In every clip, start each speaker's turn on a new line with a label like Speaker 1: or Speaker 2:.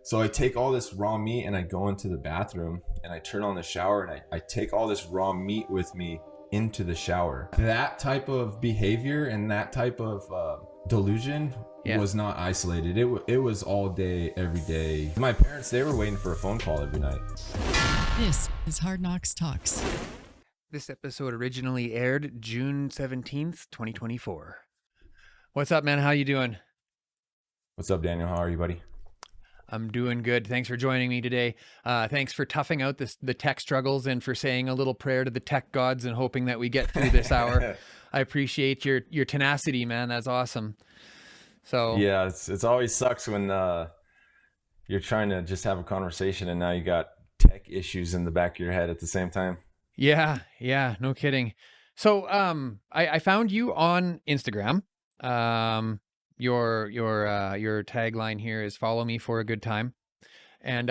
Speaker 1: So I take all this raw meat and I go into the bathroom and I turn on the shower and I take all this raw meat with me into the shower. That type of behavior and that type of delusion was not isolated. It was all day, every day. My parents, they were waiting for a phone call every night.
Speaker 2: This is Hard Knox Talks.
Speaker 3: This episode originally aired June 17th, 2024. What's up, man? How you doing?
Speaker 1: What's up, Daniel? How are you, buddy?
Speaker 3: I'm doing good. Thanks for joining me today. Thanks for toughing out the tech struggles and for saying a little prayer to the tech gods and hoping that we get through this hour. I appreciate your tenacity, man. That's awesome. So
Speaker 1: yeah, it's always sucks when you're trying to just have a conversation and now you got tech issues in the back of your head at the same time.
Speaker 3: Yeah, no kidding. So I found you on Instagram. Your tagline here is "Follow me for a good time," and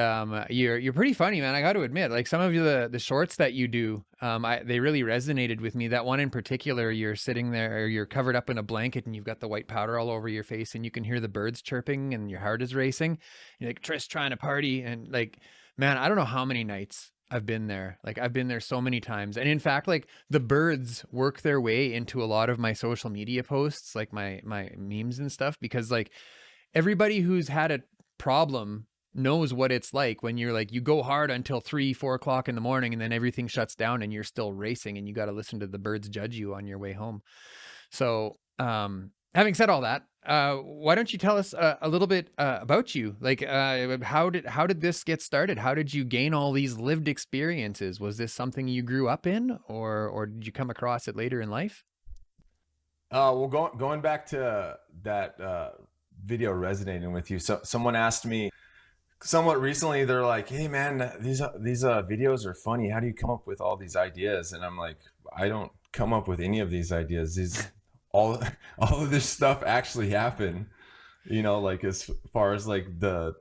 Speaker 3: you're pretty funny, man. I got to admit, like some of the shorts that you do, they really resonated with me. That one in particular, you're sitting there, or you're covered up in a blanket, and you've got the white powder all over your face, and you can hear the birds chirping, and your heart is racing. You're like, Trish trying to party, and like, man, I don't know how many nights I've been there. Like I've been there so many times. And in fact, like the birds work their way into a lot of my social media posts, like my memes and stuff, because like everybody who's had a problem knows what it's like when you're like, you go hard until 3-4 o'clock in the morning and then everything shuts down and you're still racing and you got to listen to the birds judge you on your way home. So, having said all that, why don't you tell us a little bit about you? Like, how did this get started? How did you gain all these lived experiences? Was this something you grew up in, or did you come across it later in life?
Speaker 1: Well, going back to that video resonating with you. So someone asked me somewhat recently. They're like, "Hey, man, these videos are funny. How do you come up with all these ideas?" And I'm like, "I don't come up with any of these ideas. All of this stuff actually happened, like as far as like the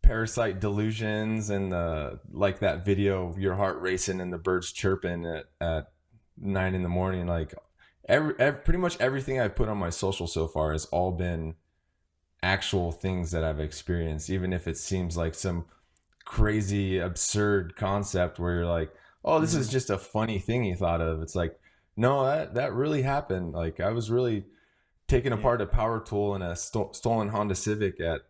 Speaker 1: parasite delusions and like that video, your heart racing and the birds chirping at 9 a.m. Like pretty much everything I've put on my social so far has all been actual things that I've experienced, even if it seems like some crazy, absurd concept where you're like, oh, this is just a funny thing you thought of. It's like, no, that really happened. Like I was really taking apart a power tool in a stolen Honda Civic at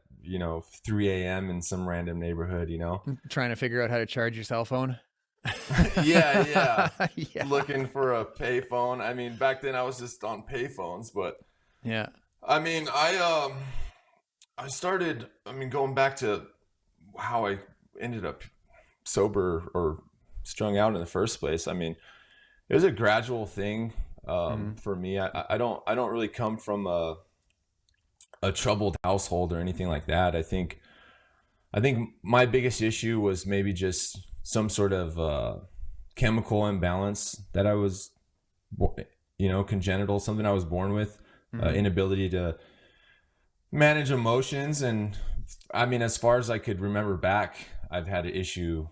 Speaker 1: 3 a.m. in some random neighborhood.
Speaker 3: Trying to figure out how to charge your cell phone.
Speaker 1: yeah. Looking for a payphone. I mean, back then I was just on payphones, but
Speaker 3: yeah.
Speaker 1: I mean, I started. I mean, going back to how I ended up sober or strung out in the first place. I mean, it was a gradual thing for me. I don't really come from a troubled household or anything like that. I think my biggest issue was maybe just some sort of chemical imbalance that I was, congenital, something I was born with, inability to manage emotions. And I mean, as far as I could remember back, I've had an issue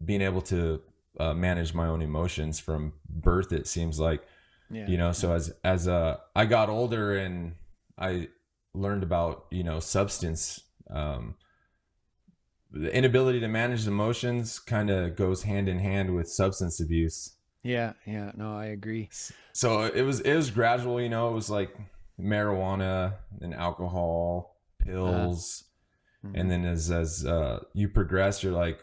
Speaker 1: being able to manage my own emotions from birth, it seems like. So as I got older and I learned about substance, the inability to manage emotions kind of goes hand in hand with substance abuse.
Speaker 3: No, I agree.
Speaker 1: So it was gradual. It was like marijuana and alcohol, pills, and then as you progress, you're like,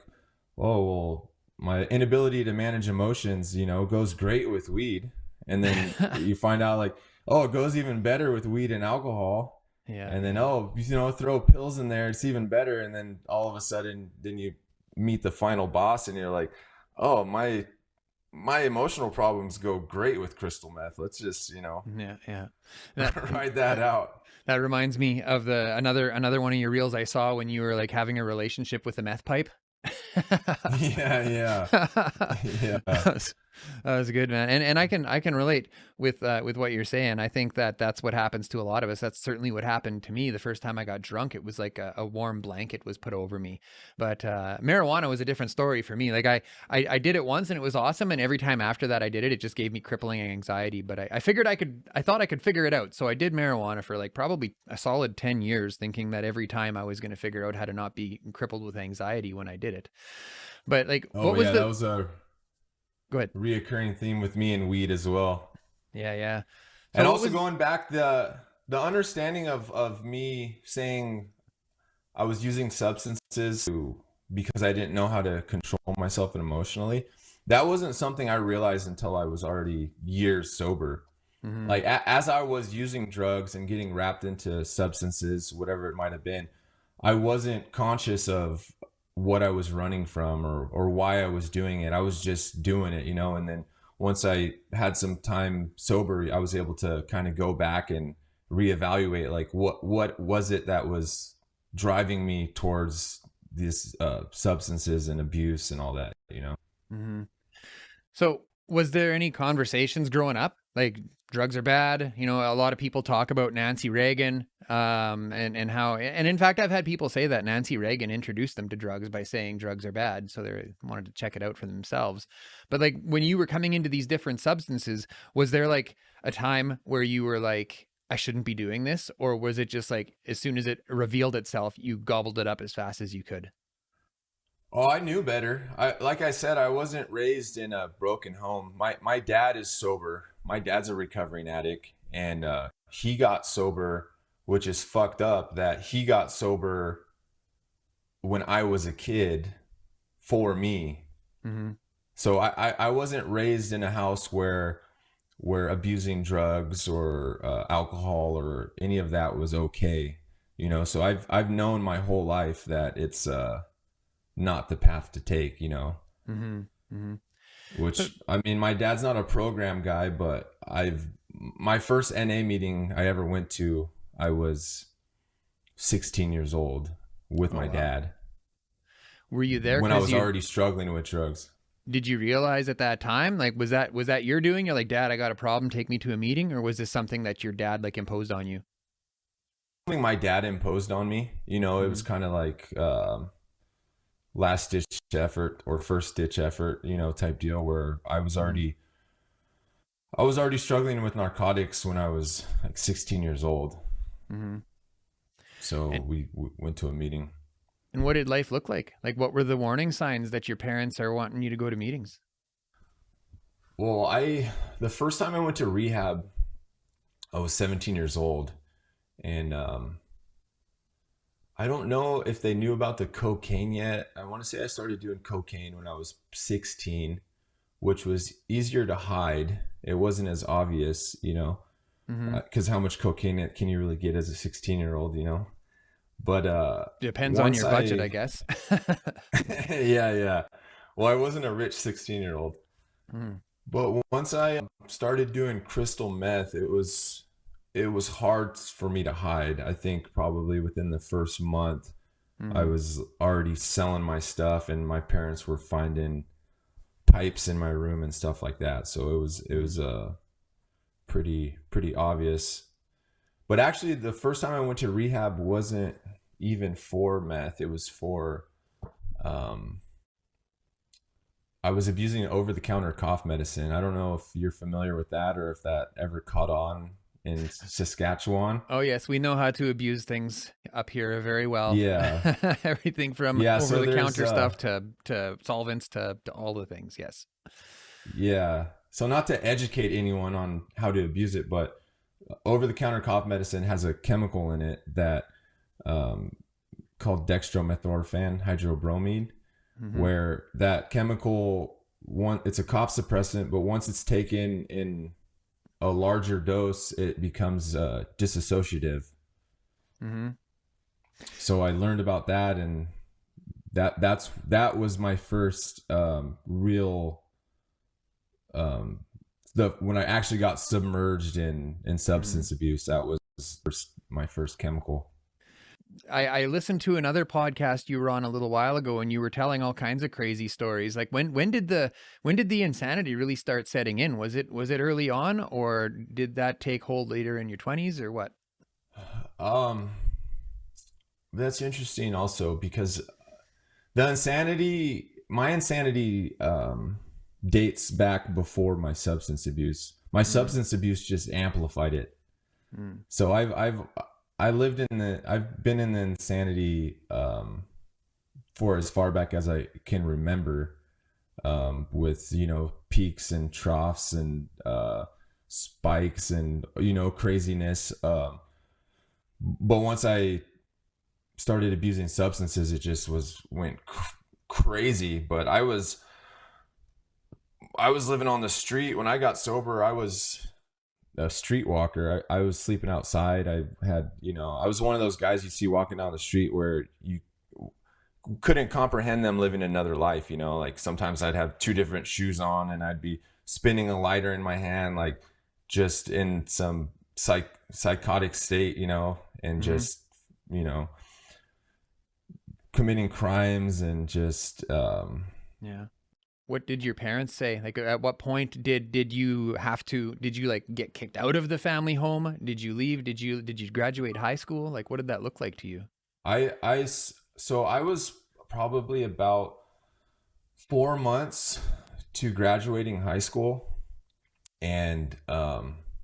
Speaker 1: oh well, my inability to manage emotions, goes great with weed. And then you find out like, oh, it goes even better with weed and alcohol. Yeah. And then, throw pills in there, it's even better. And then all of a sudden, then you meet the final boss and you're like, oh, my emotional problems go great with crystal meth. Let's just, ride that out.
Speaker 3: That reminds me of another one of your reels I saw when you were like having a relationship with a meth pipe.
Speaker 1: Yeah.
Speaker 3: That was good, man. And I can relate with what you're saying. I think that that's what happens to a lot of us. That's certainly what happened to me. The first time I got drunk, it was like a warm blanket was put over me. But marijuana was a different story for me. Like I did it once and it was awesome. And every time after that I did it, it just gave me crippling anxiety. But I figured I thought I could figure it out. So I did marijuana for like probably a solid 10 years, thinking that every time I was going to figure out how to not be crippled with anxiety when I did it. But like,
Speaker 1: Oh
Speaker 3: what was
Speaker 1: yeah, that
Speaker 3: the,
Speaker 1: was a
Speaker 3: go ahead.
Speaker 1: reoccurring theme with me and weed as well.
Speaker 3: Yeah, yeah.
Speaker 1: And
Speaker 3: So what
Speaker 1: also
Speaker 3: was
Speaker 1: going back, the understanding of me saying I was using substances because I didn't know how to control myself emotionally. That wasn't something I realized until I was already years sober.
Speaker 3: mhm.
Speaker 1: Like as I was using drugs and getting wrapped into substances, whatever it might have been, I wasn't conscious of what I was running from or why I was doing it. I was just doing it, you know. And then once I had some time sober, I was able to kind of go back and reevaluate, like what was it that was driving me towards these substances and abuse and all that, you know.
Speaker 3: Mhm. So was there any conversations growing up? Like drugs are bad. You know, a lot of people talk about Nancy Reagan, and how, and in fact, I've had people say that Nancy Reagan introduced them to drugs by saying drugs are bad. So they wanted to check it out for themselves. But like when you were coming into these different substances, was there like a time where you were like, I shouldn't be doing this? Or was it just like, as soon as it revealed itself, you gobbled it up as fast as you could?
Speaker 1: Oh, I knew better. Like I said, I wasn't raised in a broken home. My dad is sober. My dad's a recovering addict, and he got sober, which is fucked up that he got sober when I was a kid for me.
Speaker 3: Hmm.
Speaker 1: So I wasn't raised in a house where abusing drugs or alcohol or any of that was okay. You know, so I've known my whole life that it's not the path to take, you know.
Speaker 3: Hmm. Hmm. So,
Speaker 1: Which, I mean, my dad's not a program guy, but my first NA meeting I ever went to, I was 16 years old with
Speaker 3: oh
Speaker 1: my
Speaker 3: wow.
Speaker 1: dad
Speaker 3: Were you there
Speaker 1: when I
Speaker 3: because
Speaker 1: was
Speaker 3: you
Speaker 1: already struggling with drugs.
Speaker 3: did you realize at that time, like, was that your doing? You're like, Dad, I got a problem, take me to a meeting? Or was this something that your dad like imposed on you?
Speaker 1: Something my dad imposed on me, you know, it was
Speaker 3: Hmm.
Speaker 1: kind of like last ditch effort or first ditch effort, you know, type deal where
Speaker 3: Hmm.
Speaker 1: I was already struggling with narcotics when I was like 16 years old.
Speaker 3: Hmm.
Speaker 1: So
Speaker 3: And
Speaker 1: we went to a meeting.
Speaker 3: and what did life look like? Like, what were the warning signs that your parents are wanting you to go to meetings?
Speaker 1: Well, the first time I went to rehab, I was 17 years old, and I don't know if they knew about the cocaine yet. I want to say I started doing cocaine when I was 16, which was easier to hide. It wasn't as obvious, you know,
Speaker 3: Hmm.
Speaker 1: because how much cocaine can you really get as a 16-year-old, you know? But
Speaker 3: Depends on
Speaker 1: once
Speaker 3: your budget, I
Speaker 1: I,
Speaker 3: guess.
Speaker 1: yeah, yeah. Well, I wasn't a rich 16-year-old.
Speaker 3: Hmm.
Speaker 1: But once I started doing crystal meth, it was hard for me to hide. I think probably within the first month, I
Speaker 3: Hmm.
Speaker 1: was already selling my stuff, and my parents were finding pipes in my room and stuff like that. So it
Speaker 3: Hmm.
Speaker 1: was pretty obvious. But actually, the first time I went to rehab wasn't even for meth. It was for um, I was abusing over the counter cough medicine. I don't know if you're familiar with that or if that ever caught on in Saskatchewan.
Speaker 3: Oh yes, we know how to abuse things up here very well.
Speaker 1: Yeah.
Speaker 3: Everything from
Speaker 1: Yeah,
Speaker 3: over
Speaker 1: so
Speaker 3: the
Speaker 1: there's
Speaker 3: counter stuff to solvents to all the things. Yes.
Speaker 1: yeah. So not to educate anyone on how to abuse it, but over the counter cough medicine has a chemical in it that um, called dextromethorphan hydrobromide,
Speaker 3: Hmm.
Speaker 1: where that chemical one it's a cough suppressant, but once it's taken in a larger dose, it becomes disassociative.
Speaker 3: Hmm.
Speaker 1: So I learned about that, and that was my first real um, the when I actually got submerged in
Speaker 3: Hmm.
Speaker 1: substance abuse. That was my first chemical.
Speaker 3: I listened to another podcast you were on a little while ago, and you were telling all kinds of crazy stories. Like when did the insanity really start setting in? Was it early on, or did that take hold later in your 20s, or what?
Speaker 1: Um, that's interesting also because my insanity, dates back before my substance abuse. My
Speaker 3: Mm,
Speaker 1: substance abuse just amplified it.
Speaker 3: mm,
Speaker 1: So I've been in the insanity, for as far back as I can remember, with, peaks and troughs and, spikes and, craziness. But once I started abusing substances, it just went crazy. But I was living on the street when I got sober. I was a streetwalker. I was sleeping outside. I was one of those guys you see walking down the street where you couldn't comprehend them living another life. Like sometimes I'd have two different shoes on and I'd be spinning a lighter in my hand, like just in some psychotic state, and
Speaker 3: mm,
Speaker 1: just, you know, committing crimes and just,
Speaker 3: yeah. What did your parents say? Like, at what point did you like get kicked out of the family home? Did you leave? Did you graduate high school? Like, what did that look like to you?
Speaker 1: so I was probably about 4 months to graduating high school. And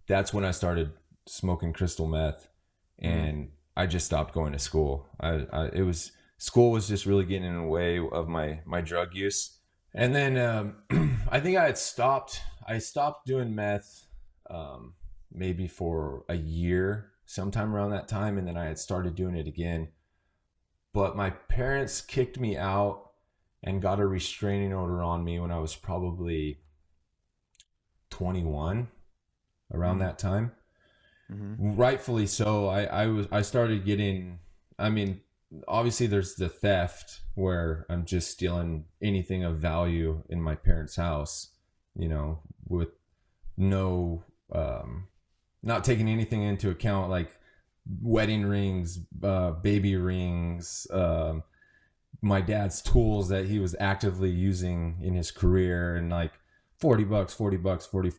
Speaker 1: that's when I started smoking crystal meth,
Speaker 3: Mm,
Speaker 1: and I just stopped going to school. It was school was just really getting in the way of my drug use. And then, I think I stopped doing meth, maybe for a year, sometime around that time, and then I had started doing it again. But my parents kicked me out and got a restraining order on me when I was probably 21, around
Speaker 3: mm,
Speaker 1: that time.
Speaker 3: mm,
Speaker 1: Rightfully so. I started getting, I mean, obviously there's the theft where I'm just stealing anything of value in my parents' house, with no, not taking anything into account, like wedding rings, baby rings, my dad's tools that he was actively using in his career, and like $40, $40, 40,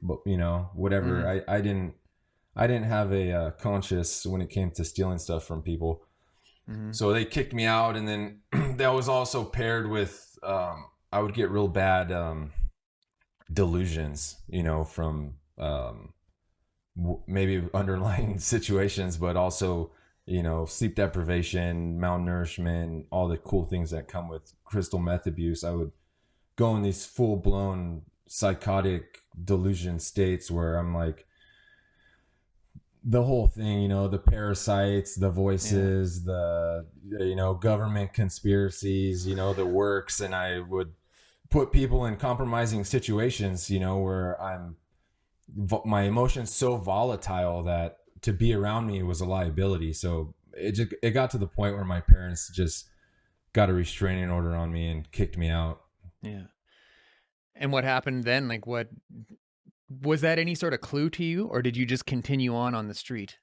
Speaker 1: whatever.
Speaker 3: mm,
Speaker 1: I didn't have a, conscience when it came to stealing stuff from people.
Speaker 3: mm,
Speaker 1: So they kicked me out, and then that was also paired with, I would get real bad, delusions, from, maybe underlying situations, but also, sleep deprivation, malnourishment, all the cool things that come with crystal meth abuse. I would go in these full blown psychotic delusion states where I'm like, the whole thing, the parasites, the
Speaker 3: yeah.
Speaker 1: voices, the, government conspiracies, the works. And I would put people in compromising situations, where my emotions so volatile that to be around me was a liability. So it got to the point where my parents just got a restraining order on me and kicked me out.
Speaker 3: Yeah. And what happened then? Like, what was that any sort of clue to you, or did you just continue on the street?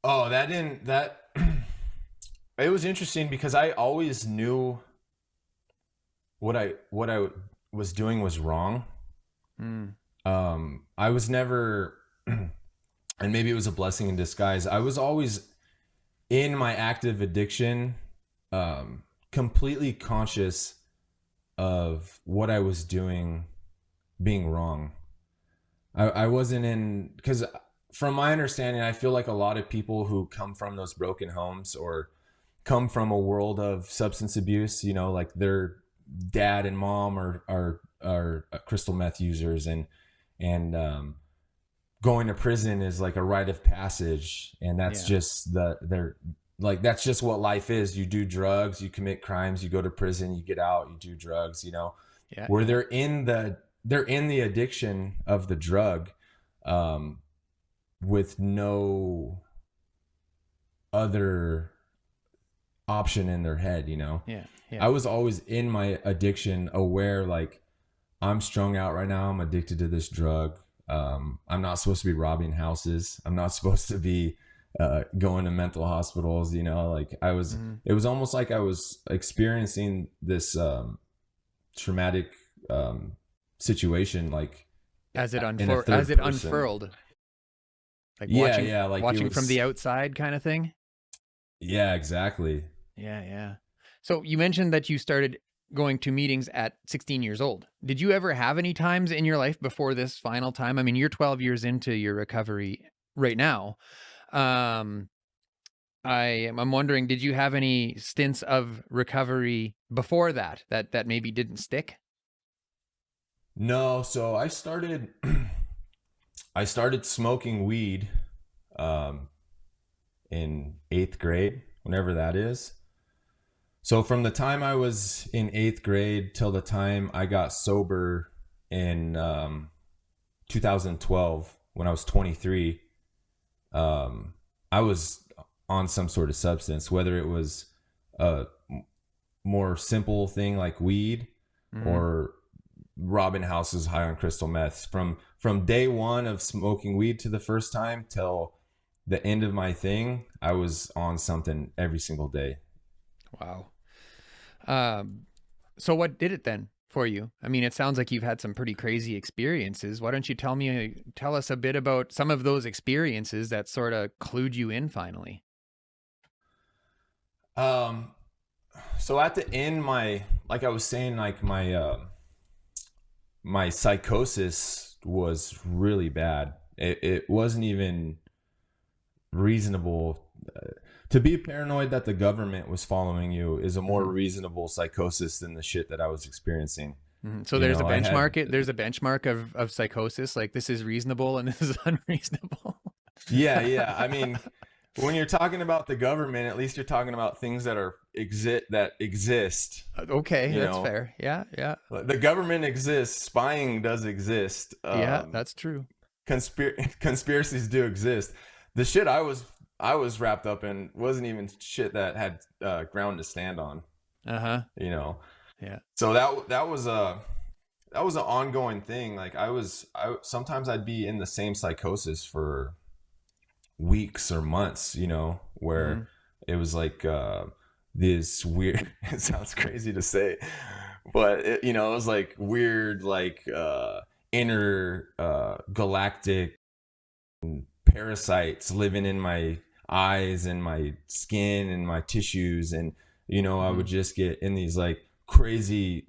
Speaker 1: Oh, that didn't that it was interesting because I always knew what I was doing was wrong.
Speaker 3: Mm,
Speaker 1: I was never, and maybe it was a blessing in disguise. I was always in my active addiction, completely conscious of what I was doing being wrong. I wasn't in, because from my understanding, I feel like a lot of people who come from those broken homes or come from a world of substance abuse, like their dad and mom are crystal meth users, and going to prison is like a rite of passage, and that's
Speaker 3: yeah.
Speaker 1: just they're like, that's just what life is. You do drugs, you commit crimes, you go to prison, you get out, you do drugs,
Speaker 3: Yeah.
Speaker 1: where
Speaker 3: Yeah.
Speaker 1: they're in the addiction of the drug, um, with no other option in their head.
Speaker 3: Yeah.
Speaker 1: I
Speaker 3: Yeah.
Speaker 1: was always in my addiction aware, like, I'm strung out right now, I'm addicted to this drug. I'm not supposed to be robbing houses, I'm not supposed to be going to mental hospitals, like
Speaker 3: Mhm.
Speaker 1: it was almost like I was experiencing this traumatic situation, like in a
Speaker 3: As
Speaker 1: third
Speaker 3: it
Speaker 1: person.
Speaker 3: unfurled, like
Speaker 1: Yeah, yeah, like it
Speaker 3: watching from the
Speaker 1: was,
Speaker 3: outside kind of thing.
Speaker 1: yeah, exactly.
Speaker 3: Yeah, yeah. So you mentioned that you started going to meetings at 16 years old. Did you ever have any times in your life before this final time? I mean, you're 12 years into your recovery right now. Um, I'm wondering, did you have any stints of recovery before that maybe didn't stick?
Speaker 1: No, so I started smoking weed um, in 8th grade, whenever that is. So from the time I was in 8th grade till the time I got sober in 2012, when I was 23, um, I was on some sort of substance, whether it was a more simple thing like weed
Speaker 3: Mhm.
Speaker 1: or robbing houses high on crystal meth. From day one of smoking weed to the first time till the end of my thing, I was on something every single day.
Speaker 3: Wow. Um, so what did it then for you? I mean, it sounds like you've had some pretty crazy experiences. Why don't you tell us a bit about some of those experiences that sort of clued you in finally?
Speaker 1: Um, so at the end, like I was saying, like my psychosis was really bad. It wasn't even reasonable. To be paranoid that the government was following you is a more
Speaker 3: Mhm.
Speaker 1: reasonable psychosis than the shit that I was experiencing.
Speaker 3: Mhm. So there's a
Speaker 1: I had,
Speaker 3: benchmark. There's a benchmark of psychosis. Like this is reasonable and this is unreasonable.
Speaker 1: yeah, yeah. I mean, when you're talking about the government, at least you're talking about things that exist.
Speaker 3: Okay,
Speaker 1: You
Speaker 3: that's
Speaker 1: know,
Speaker 3: fair. Yeah, yeah,
Speaker 1: the government exists. Spying does exist.
Speaker 3: yeah. That's true.
Speaker 1: Conspiracies do exist. The shit I was wrapped up in wasn't even shit that had ground to stand on.
Speaker 3: Uh huh.
Speaker 1: You know,
Speaker 3: Yeah.
Speaker 1: so that was an ongoing thing. Like I sometimes I'd be in the same psychosis for weeks or months. Where
Speaker 3: Hmm.
Speaker 1: it was like this weird. It sounds crazy to say, but it was like weird, like inner galactic parasites living in my eyes and my skin and my tissues. And I
Speaker 3: Hmm.
Speaker 1: would just get in these like crazy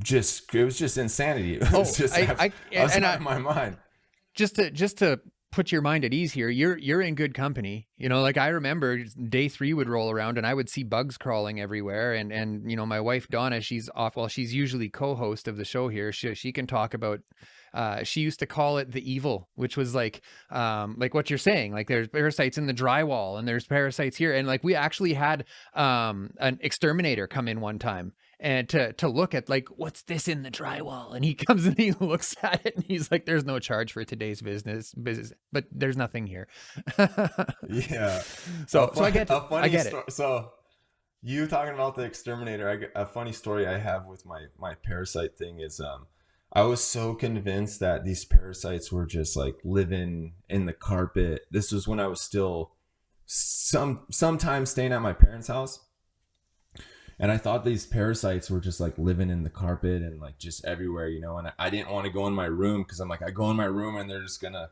Speaker 1: just it was just insanity. It was
Speaker 3: Oh,
Speaker 1: just I was
Speaker 3: and
Speaker 1: out
Speaker 3: I
Speaker 1: of my mind.
Speaker 3: just to put your mind at ease here, you're in good company. You know, like I remember day 3 would roll around and I would see bugs crawling everywhere. And my wife Donna, she's off. Well, she's usually co-host of the show here. She can talk about. She used to call it the evil, which was like what you're saying. Like there's parasites in the drywall and there's parasites here, and like we actually had an exterminator come in one time and to look at like what's this in the drywall, and he comes and he looks at it and he's like, there's no charge for today's business, but there's nothing here.
Speaker 1: Yeah,
Speaker 3: So
Speaker 1: a
Speaker 3: I
Speaker 1: funny
Speaker 3: get it.
Speaker 1: story. So you talking about the exterminator? A funny story I have with my parasite thing is I was so convinced that these parasites were just like living in the carpet. This was when I was still sometimes staying at my parents' house. And I thought these parasites were just like living in the carpet and like just everywhere, and I didn't want to go in my room because I'm like, I go in my room and they're just gonna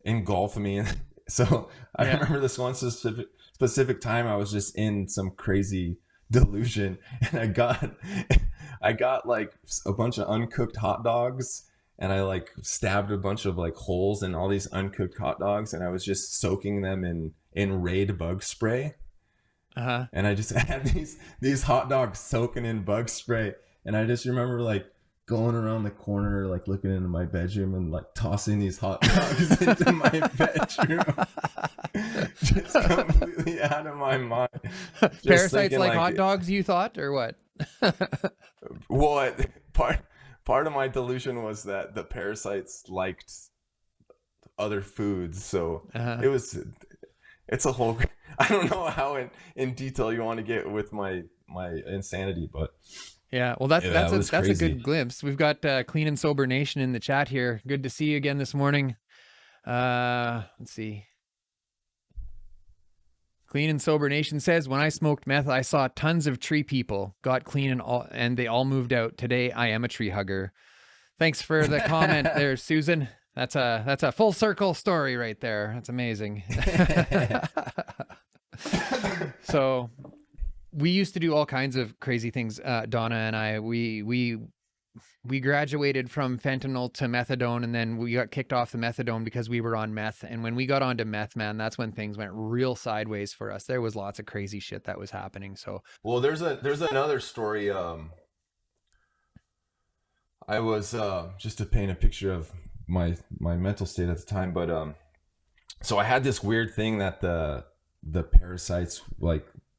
Speaker 1: engulf me. And so I
Speaker 3: Yeah.
Speaker 1: remember this one specific time I was just in some crazy delusion, and I got like a bunch of uncooked hot dogs, and I like stabbed a bunch of like holes in all these uncooked hot dogs, and I was just soaking them in Raid bug spray.
Speaker 3: Uh-huh.
Speaker 1: And I just had these hot dogs soaking in bug spray. And I just remember like going around the corner, like looking into my bedroom and like tossing these hot dogs into my bedroom. Just completely out of my mind. Just
Speaker 3: Parasites
Speaker 1: thinking
Speaker 3: like hot
Speaker 1: like
Speaker 3: dogs, you thought, or what?
Speaker 1: what part of my delusion was that the parasites liked other foods. So
Speaker 3: Uh-huh.
Speaker 1: it was it's a whole I don't know how in detail you want to get with my insanity, but
Speaker 3: Yeah, well,
Speaker 1: yeah, it was
Speaker 3: that's a
Speaker 1: crazy.
Speaker 3: good glimpse. We've got Clean and Sober Nation in the chat here. Good to see you again this morning. Let's see. Clean and Sober Nation says, when I smoked meth, I saw tons of tree people, got clean and they all moved out. Today, I am a tree hugger. Thanks for the comment there, Susan. That's a full circle story right there. That's amazing. So we used to do all kinds of crazy things. Donna and I, we graduated from fentanyl to methadone, and then we got kicked off the methadone because we were on meth. And when we got onto meth, man, that's when things went real sideways for us. There was lots of crazy shit that was happening. So,
Speaker 1: well, there's another story. I was just to paint a picture of my mental state at the time, but so I had this weird thing that the parasites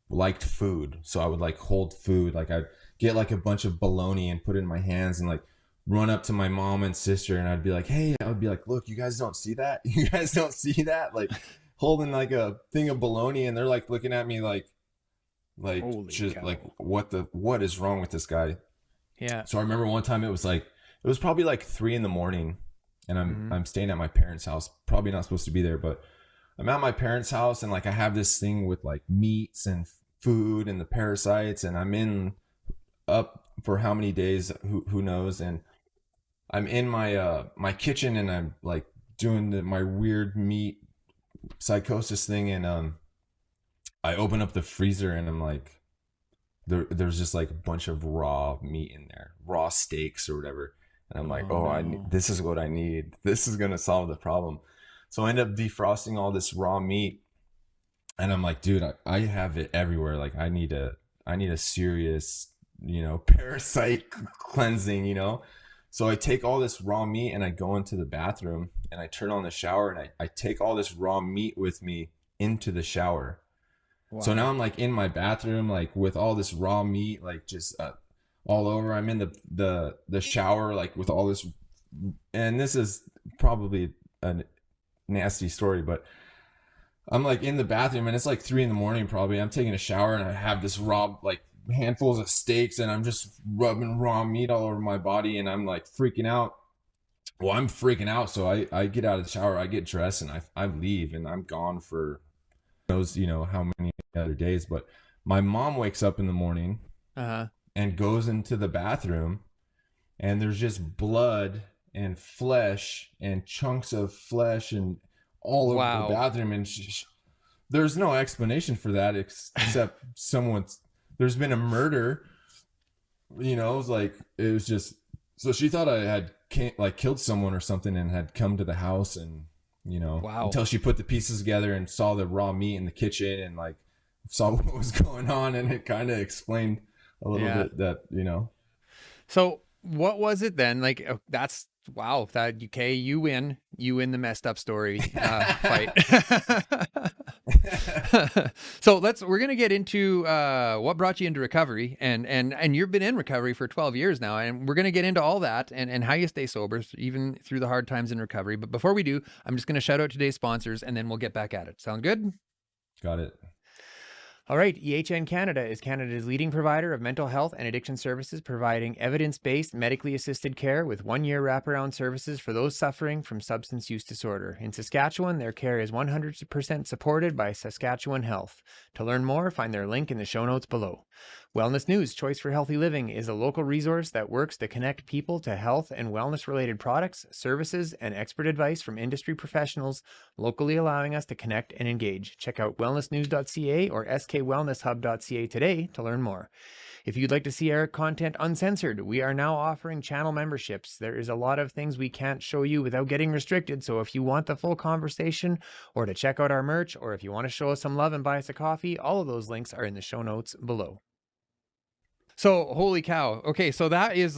Speaker 1: liked food, so I would like hold food, like I'd get like a bunch of bologna and put it in my hands and like run up to my mom and sister, and I'd be like, hey, I would be like, look, you guys don't see that? You guys don't see that? Like holding like a thing of bologna, and they're like looking at me like just like what is wrong with this guy?
Speaker 3: yeah.
Speaker 1: So I remember one time it was probably like 3 a.m, and I'm staying at my parents' house, probably not supposed to be there, but I'm at my parents' house, and like I have this thing with like meats and food and the parasites, and I'm in up for how many days, who knows, and I'm in my my kitchen, and I'm like doing my weird meat psychosis thing, and I open up the freezer, and I'm like, there's just like a bunch of raw meat in there, raw steaks or whatever, and I'm like, this is what I need. This is gonna solve the problem. So I end up defrosting all this raw meat, and I'm like, dude, I have it everywhere. Like I need a serious, parasite cleansing, So I take all this raw meat, and I go into the bathroom, and I turn on the shower, and I take all this raw meat with me into the shower. Wow. So now I'm like in my bathroom, like with all this raw meat, like just all over. I'm in the shower, like with all this, and this is probably a nasty story, but I'm like in the bathroom, and it's like 3 a.m. probably. I'm taking a shower, and I have this raw, like handfuls of steaks, and I'm just rubbing raw meat all over my body, and I'm like freaking out. Well, I'm freaking out. So I get out of the shower, I get dressed, and I leave, and I'm gone for knows, how many other days. But my mom wakes up in the morning and goes into the bathroom, and there's just blood and flesh and chunks of flesh and all over the bathroom, and there's no explanation for that except there's been a murder, it was just, so she thought I had killed someone or something and had come to the house, and until she put the pieces together and saw the raw meat in the kitchen and like saw what was going on, and it kind of explained a little bit that. So
Speaker 3: what was it then? Like, that's wow. That okay, you win the messed up story fight. So we're gonna get into what brought you into recovery, and you've been in recovery for 12 years now, and we're gonna get into all that and how you stay sober even through the hard times in recovery. But before we do, I'm just gonna shout out today's sponsors, and then we'll get back at it. Sound good?
Speaker 1: Got it.
Speaker 3: All right, EHN Canada is Canada's leading provider of mental health and addiction services, providing evidence-based, medically assisted care with 1-year wraparound services for those suffering from substance use disorder. In Saskatchewan, their care is 100% supported by Saskatchewan Health. To learn more, find their link in the show notes below. Wellness News Choice for Healthy Living is a local resource that works to connect people to health and wellness-related products, services, and expert advice from industry professionals, locally allowing us to connect and engage. Check out wellnessnews.ca or skwellnesshub.ca today to learn more. If you'd like to see our content uncensored, we are now offering channel memberships. There is a lot of things we can't show you without getting restricted, so if you want the full conversation, or to check out our merch, or if you want to show us some love and buy us a coffee, all of those links are in the show notes below. So, holy cow. Okay, so that is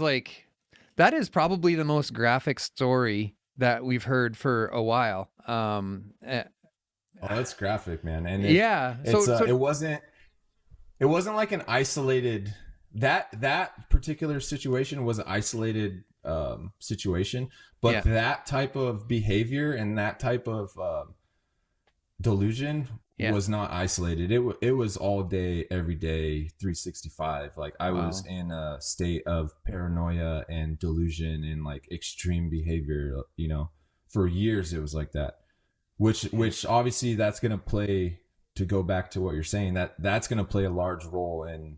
Speaker 3: probably the most graphic story that we've heard for a while.
Speaker 1: Oh, it's graphic, man. And it wasn't like an isolated, that particular situation was an isolated situation, but that type of behavior and that type of delusion was not isolated. It was all day, every day, 365. Like I was in a state of paranoia and delusion and like extreme behavior, for years it was like that, which obviously that's going to play, to go back to what you're saying, that's going to play a large role in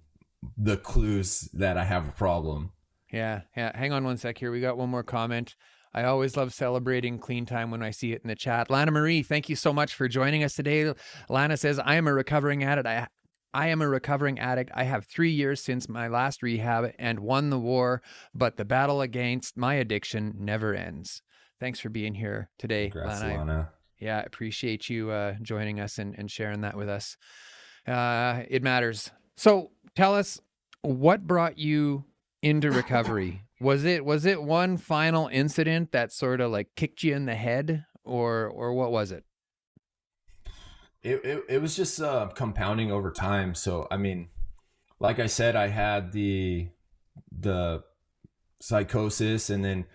Speaker 1: the clues that I have a problem.
Speaker 3: Yeah. Hang on one sec here. We got one more comment. I always love celebrating clean time when I see it in the chat. Lana Marie, thank you so much for joining us today. Lana says, I am a recovering addict. I am a recovering addict. I have 3 years since my last rehab and won the war, but the battle against my addiction never ends. Thanks for being here today,
Speaker 1: Congrats,
Speaker 3: Lana.
Speaker 1: Lana.
Speaker 3: Yeah, appreciate you joining us and sharing that with us. It matters. So tell us, what brought you into recovery? Was it one final incident that sort of like kicked you in the head, or what was it?
Speaker 1: It was just compounding over time. So I mean, like I said, I had the psychosis, and then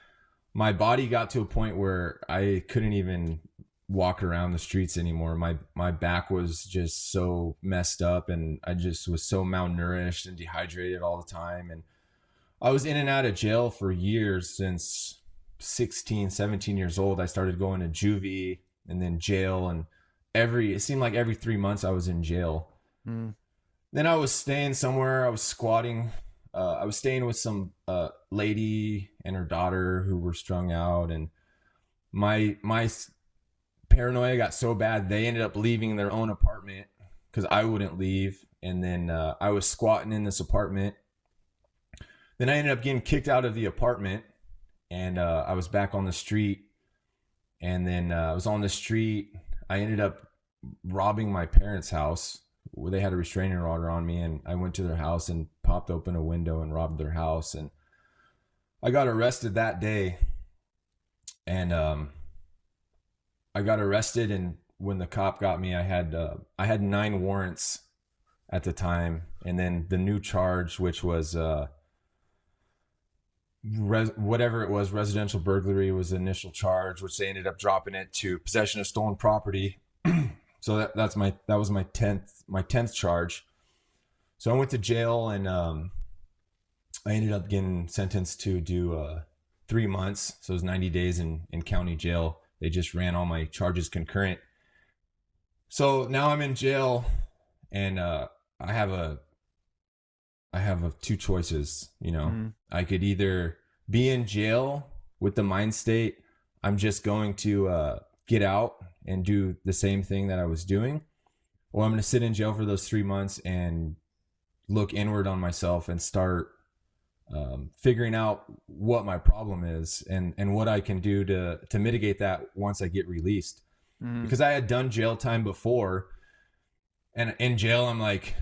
Speaker 1: my body got to a point where I couldn't even walk around the streets anymore. My back was just so messed up, and I just was so malnourished and dehydrated all the time. And I was in and out of jail for years. Since 16, 17 years old, I started going to juvie and then jail, and it seemed like every 3 months I was in jail.
Speaker 3: Mm.
Speaker 1: Then I was staying somewhere. I was squatting. I was staying with some lady and her daughter who were strung out, and my paranoia got so bad they ended up leaving their own apartment because I wouldn't leave. And then I was squatting in this apartment. Then I ended up getting kicked out of the apartment, and I was back on the street. And then I was on the street. I ended up robbing my parents' house, where they had a restraining order on me, and I went to their house and popped open a window and robbed their house. And I got arrested that day. And I got arrested, and when the cop got me, I had 9 warrants at the time. And then the new charge, which was whatever it was, residential burglary was the initial charge, which they ended up dropping it to possession of stolen property. So that was my 10th charge. So I went to jail, and I ended up getting sentenced to do 3 months. So it was 90 days in county jail. They just ran all my charges concurrent. So now I'm in jail, and I have 2 choices. I could either be in jail with the mind state, I'm just going to get out and do the same thing that I was doing, or I'm going to sit in jail for those 3 months and look inward on myself and start figuring out what my problem is and what I can do to mitigate that once I get released. Because I had done jail time before, and in jail I'm like,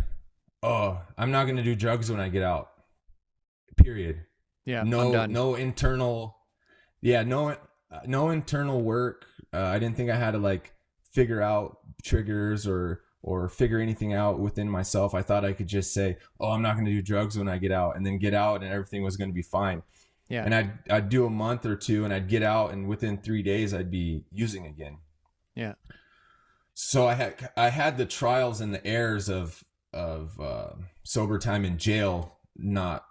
Speaker 1: oh, I'm not going to do drugs when I get out, period.
Speaker 3: Yeah,
Speaker 1: no internal work. I didn't think I had to like figure out triggers or figure anything out within myself. I thought I could just say, oh, I'm not going to do drugs when I get out, and then get out and everything was going to be fine.
Speaker 3: Yeah.
Speaker 1: And I'd do a month or 2, and I'd get out, and within 3 days I'd be using again.
Speaker 3: Yeah.
Speaker 1: So I had the trials and the errors of sober time in jail not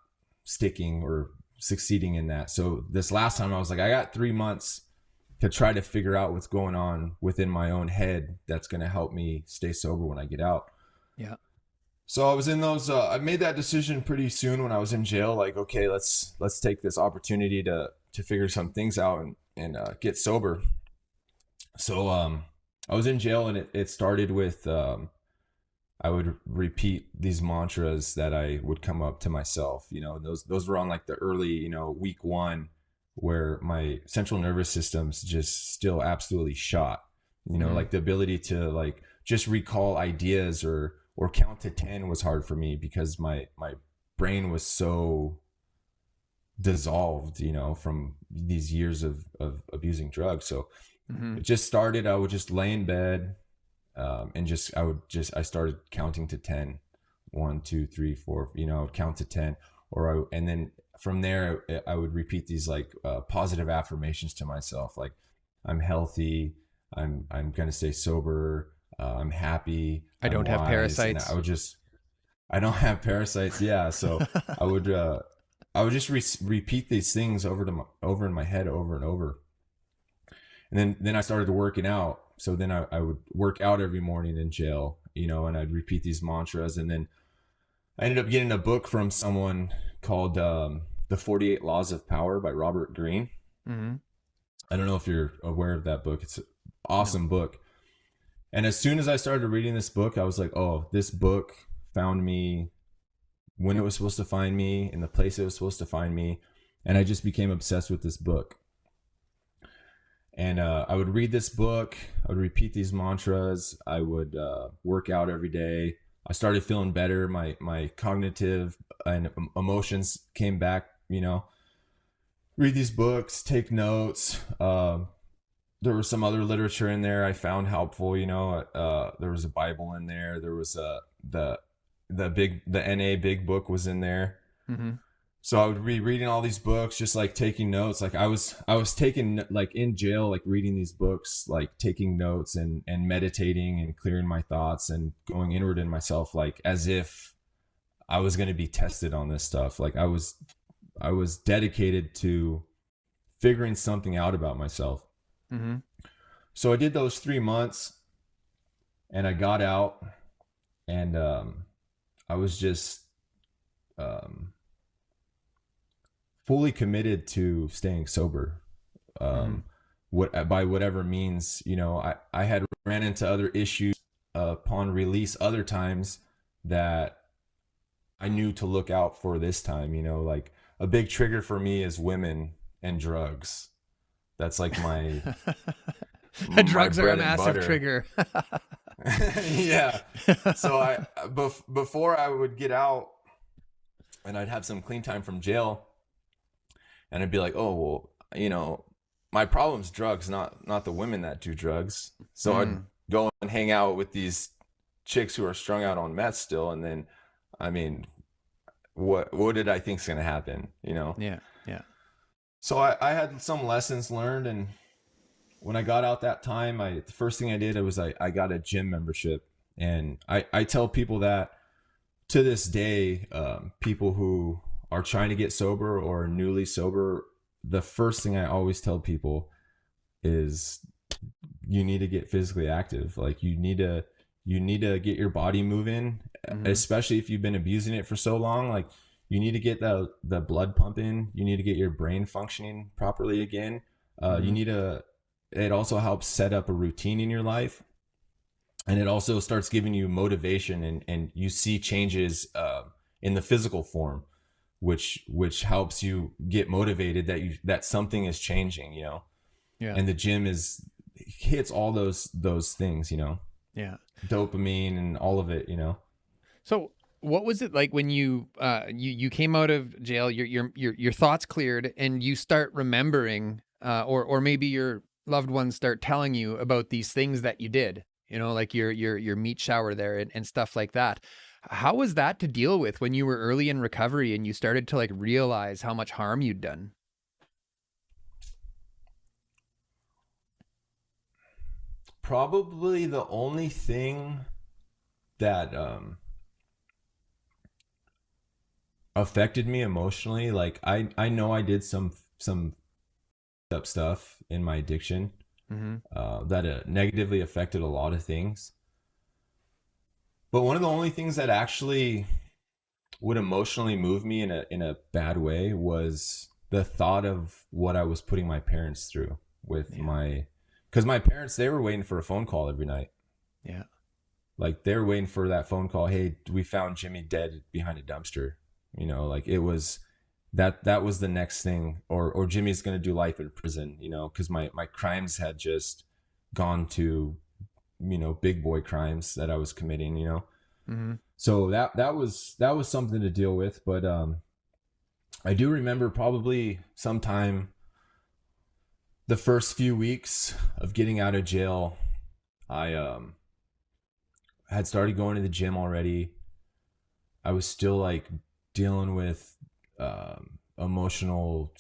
Speaker 1: sticking or succeeding in that. So this last time I was like, I got 3 months to try to figure out what's going on within my own head that's going to help me stay sober when I get out.
Speaker 3: Yeah.
Speaker 1: So I was in those I made that decision pretty soon when I was in jail, like, okay, let's take this opportunity to figure some things out and get sober. So I was in jail, and it started with I would repeat these mantras that I would come up to myself. Those were on like the early, week 1, where my central nervous system's just still absolutely shot. Like the ability to like just recall ideas or count to 10 was hard for me because my brain was so dissolved, from these years of abusing drugs. So it just started, I would just lay in bed, and I started counting to 10, 1, 2, 3, 4, I would count to 10, and then from there I would repeat these like positive affirmations to myself, like I'm healthy, I'm going to stay sober, I'm happy,
Speaker 3: I don't have parasites.
Speaker 1: I don't have parasites. Yeah. So I would just repeat these things over in my head over and over. And then I started working out. So then I would work out every morning in jail, you know, and I'd repeat these mantras. And then I ended up getting a book from someone called The 48 Laws of Power by Robert Greene.
Speaker 3: Mm-hmm.
Speaker 1: I don't know if you're aware of that book. It's an awesome
Speaker 3: No.
Speaker 1: book. And as soon as I started reading this book, I was like, oh, this book found me when it was supposed to find me, in the place it was supposed to find me. And I just became obsessed with this book. And I would read this book. I would repeat these mantras. I would work out every day. I started feeling better. My cognitive and emotions came back, you know. Read these books, take notes. There was some other literature in there I found helpful, you know. There was a Bible in there. There was the NA big book was in there.
Speaker 3: Mm-hmm.
Speaker 1: So I would be reading all these books, just like taking notes. Like I was taking, like in jail, like reading these books, like taking notes and meditating and clearing my thoughts and going inward in myself, like as if I was going to be tested on this stuff. Like I was dedicated to figuring something out about myself.
Speaker 3: Mm-hmm.
Speaker 1: So I did those 3 months and I got out, and I was just fully committed to staying sober. By whatever means, you know, I had ran into other issues upon release other times that I knew to look out for this time, you know, like a big trigger for me is women and drugs. That's like my
Speaker 3: Drugs are a
Speaker 1: bread and
Speaker 3: massive
Speaker 1: butter.
Speaker 3: trigger.
Speaker 1: Yeah. So before I would get out and I'd have some clean time from jail, and I'd be like, oh, well, you know, my problem's drugs, not the women that do drugs. So I'd go and hang out with these chicks who are strung out on meth still. And then, I mean, what did I think's going to happen, you know?
Speaker 3: Yeah.
Speaker 1: So I had some lessons learned, and when I got out that time, the first thing I did was I got a gym membership. And I tell people that to this day, people who are trying to get sober or newly sober, the first thing I always tell people is you need to get physically active. Like you need to get your body moving, especially if you've been abusing it for so long. Like you need to get the blood pumping. You need to get your brain functioning properly again. It also helps set up a routine in your life. And it also starts giving you motivation, and you see changes in the physical form, which helps you get motivated that something is changing, you know.
Speaker 3: Yeah.
Speaker 1: And the gym hits all those things, you know.
Speaker 3: Yeah.
Speaker 1: Dopamine and all of it, you know.
Speaker 3: So what was it like when you came out of jail, your thoughts cleared and you start remembering, or maybe your loved ones start telling you about these things that you did, you know, like your meat shower there and stuff like that. How was that to deal with when you were early in recovery and you started to like realize how much harm you'd done?
Speaker 1: Probably the only thing that affected me emotionally, like I know I did some up stuff in my addiction that negatively affected a lot of things. But one of the only things that actually would emotionally move me in a bad way was the thought of what I was putting my parents through with because my parents, they were waiting for a phone call every night.
Speaker 3: Yeah.
Speaker 1: Like they were waiting for that phone call. Hey, we found Jimmy dead behind a dumpster. You know, like it was that was the next thing, or Jimmy's going to do life in prison, you know, because my crimes had just gone to, you know, big boy crimes that I was committing, you know. So that was something to deal with. But I do remember probably sometime the first few weeks of getting out of jail, I had started going to the gym already. I was still like dealing with emotional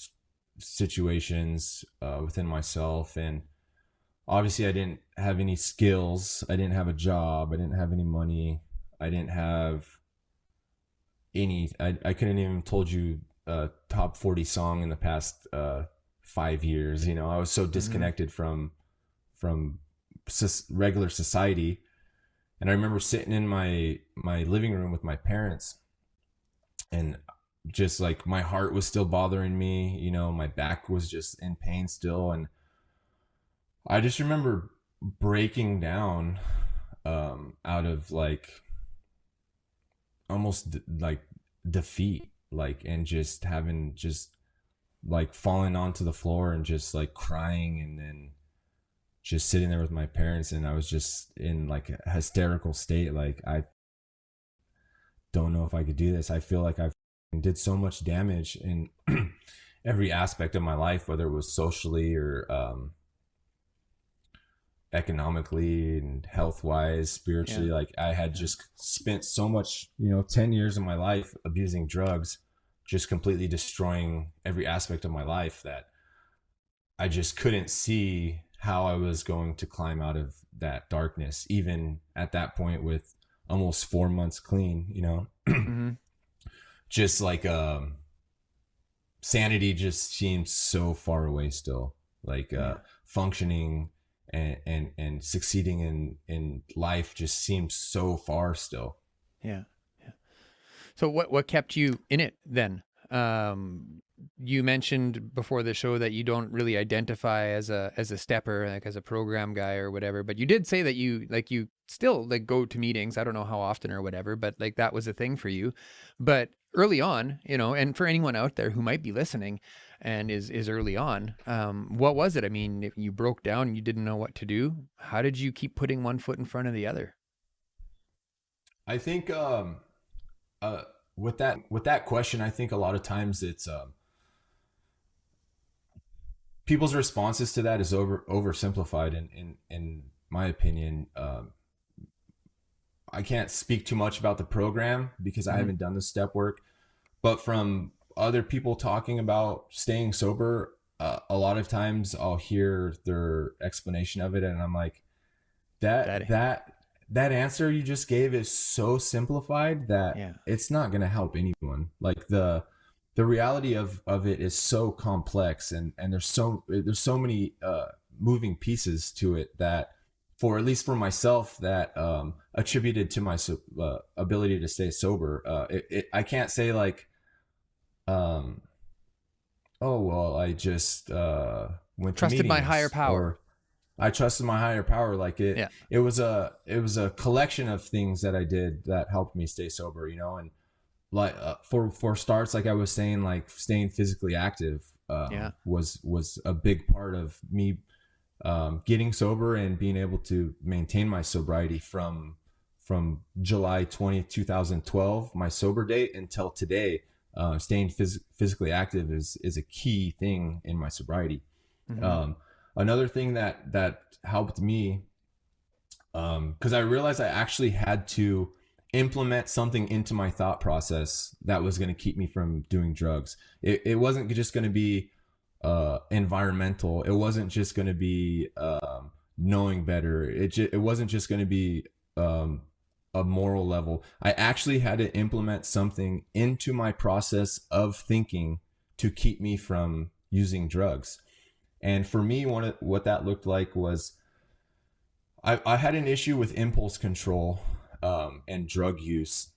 Speaker 1: situations within myself, and obviously I didn't have any skills. I didn't have a job. I didn't have any money. I didn't have any, I couldn't even told you a top 40 song in the past 5 years. You know, I was so disconnected from regular society. And I remember sitting in my living room with my parents, and just like my heart was still bothering me, you know, my back was just in pain still. And I just remember breaking down out of like almost like defeat, like, and just having just like falling onto the floor and just like crying, and then just sitting there with my parents, and I was just in like a hysterical state. Like, I don't know if I could do this. I feel like I did so much damage in every aspect of my life, whether it was socially or economically and health wise, spiritually.
Speaker 3: Yeah.
Speaker 1: Like, I had just spent so much, you know, 10 years of my life abusing drugs, just completely destroying every aspect of my life, that I just couldn't see how I was going to climb out of that darkness, even at that point with almost 4 months clean, you know.
Speaker 3: Mm-hmm.
Speaker 1: Just like sanity just seems so far away still. Like functioning and succeeding in life just seems so far still.
Speaker 3: Yeah. Yeah. So what kept you in it then? You mentioned before the show that you don't really identify as a stepper, like as a program guy or whatever, but you did say that you still like go to meetings. I don't know how often or whatever, but like that was a thing for you. But early on, you know, and for anyone out there who might be listening and is early on, what was it? I mean, if you broke down and you didn't know what to do, how did you keep putting one foot in front of the other?
Speaker 1: I think with that question, I think a lot of times it's people's responses to that is oversimplified, in my opinion. I can't speak too much about the program because I haven't done the step work, but from other people talking about staying sober, a lot of times I'll hear their explanation of it, and I'm like, that answer you just gave is so simplified that
Speaker 3: Yeah.
Speaker 1: it's not going to help anyone. Like, the reality of it is so complex, and there's so many moving pieces to it, that for at least for myself, that attributed to my ability to stay sober, I can't say like oh well, I just went to
Speaker 3: Trusted my higher
Speaker 1: meetings,
Speaker 3: power.
Speaker 1: or I trusted my higher power. Like,
Speaker 3: Yeah.
Speaker 1: it was a collection of things that I did that helped me stay sober, you know. And like for starts, like I was saying, like staying physically active was a big part of me getting sober and being able to maintain my sobriety from July 20th 2012, my sober date, until today. Staying physically active is a key thing in my sobriety. Another thing that helped me, because I realized I actually had to implement something into my thought process that was going to keep me from doing drugs. It wasn't just going to be environmental. It wasn't just going to be knowing better. It wasn't just going to be a moral level. I actually had to implement something into my process of thinking to keep me from using drugs. And for me, what that looked like was I had an issue with impulse control and drug use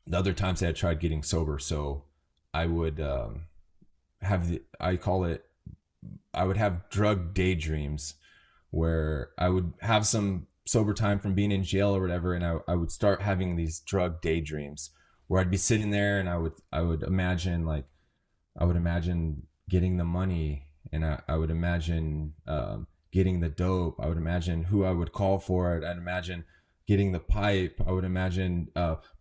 Speaker 1: the other times I had tried getting sober. So I would I would have drug daydreams, where I would have some sober time from being in jail or whatever, and I would start having these drug daydreams where I'd be sitting there, and I would imagine getting the money, and I would imagine getting the dope. I would imagine who I would call for it. I'd imagine getting the pipe. I would imagine